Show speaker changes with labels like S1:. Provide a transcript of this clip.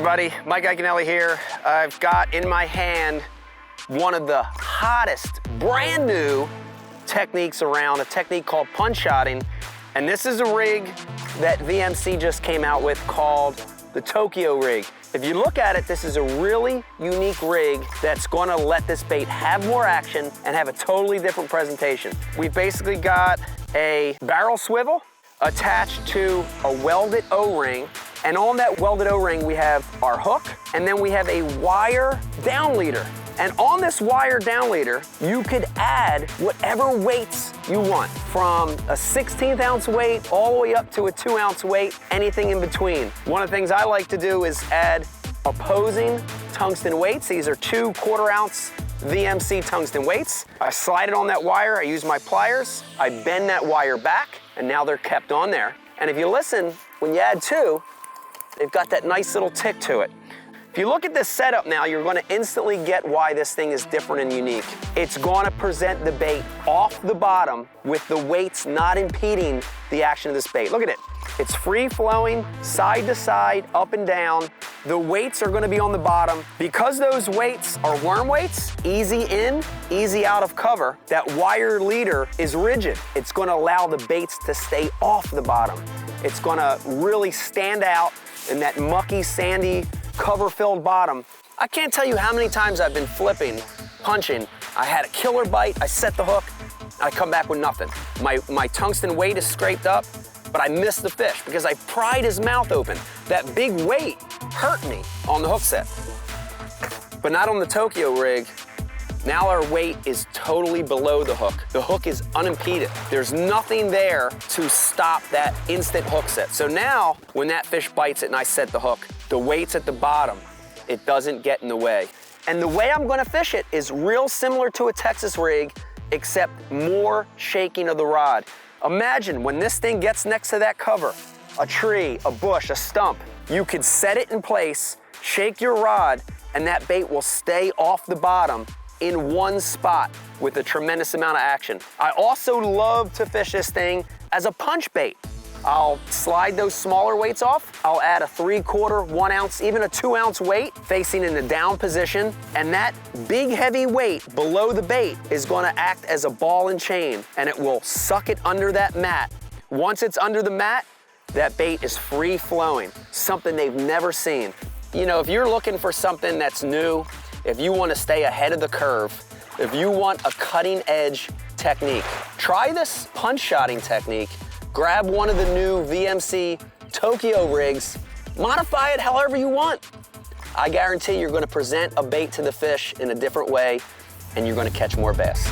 S1: everybody, Mike Iaconelli here. I've got in my hand one of the hottest, brand new techniques around, a technique called punch-shotting. And this is a rig that VMC just came out with called the Tokyo rig. If you look at it, this is a really unique rig that's gonna let this bait have more action and have a totally different presentation. We've basically got a barrel swivel attached to a welded O-ring, and on that welded O-ring we have our hook, and then we have a wire down leader. And on this wire down leader, you could add whatever weights you want, from a 16th ounce weight all the way up to a 2-ounce weight, anything in between. One of the things I like to do is add opposing tungsten weights. These are 2 1/4-ounce VMC tungsten weights. I slide it on that wire, I use my pliers, I bend that wire back, and now they're kept on there. And if you listen, when you add 2, they've got that nice little tick to it. If you look at this setup now, you're gonna instantly get why this thing is different and unique. It's gonna present the bait off the bottom with the weights not impeding the action of this bait. Look at it. It's free flowing, side to side, up and down. The weights are gonna be on the bottom. Because those weights are worm weights, easy in, easy out of cover, that wire leader is rigid. It's gonna allow the baits to stay off the bottom. It's gonna really stand out in that mucky, sandy, cover-filled bottom. I can't tell you how many times I've been flipping, punching. I had a killer bite, I set the hook, I come back with nothing. My tungsten weight is scraped up, but I missed the fish because I pried his mouth open. That big weight hurt me on the hook set. But not on the Tokyo rig. Now our weight is totally below the hook. The hook is unimpeded. There's nothing there to stop that instant hook set. So now, when that fish bites it and I set the hook, the weight's at the bottom. It doesn't get in the way. And the way I'm gonna fish it is real similar to a Texas rig, except more shaking of the rod. Imagine when this thing gets next to that cover, a tree, a bush, a stump, you could set it in place, shake your rod, and that bait will stay off the bottom in one spot with a tremendous amount of action. I also love to fish this thing as a punch bait. I'll slide those smaller weights off. I'll add a 3/4, 1 ounce, even a 2-ounce weight facing in the down position. And that big heavy weight below the bait is gonna act as a ball and chain, and it will suck it under that mat. Once it's under the mat, that bait is free flowing, something they've never seen. You know, if you're looking for something that's new, if you wanna stay ahead of the curve, if you want a cutting edge technique, try this punch-shotting technique. Grab one of the new VMC Tokyo rigs, modify it however you want. I guarantee you're gonna present a bait to the fish in a different way, and you're gonna catch more bass.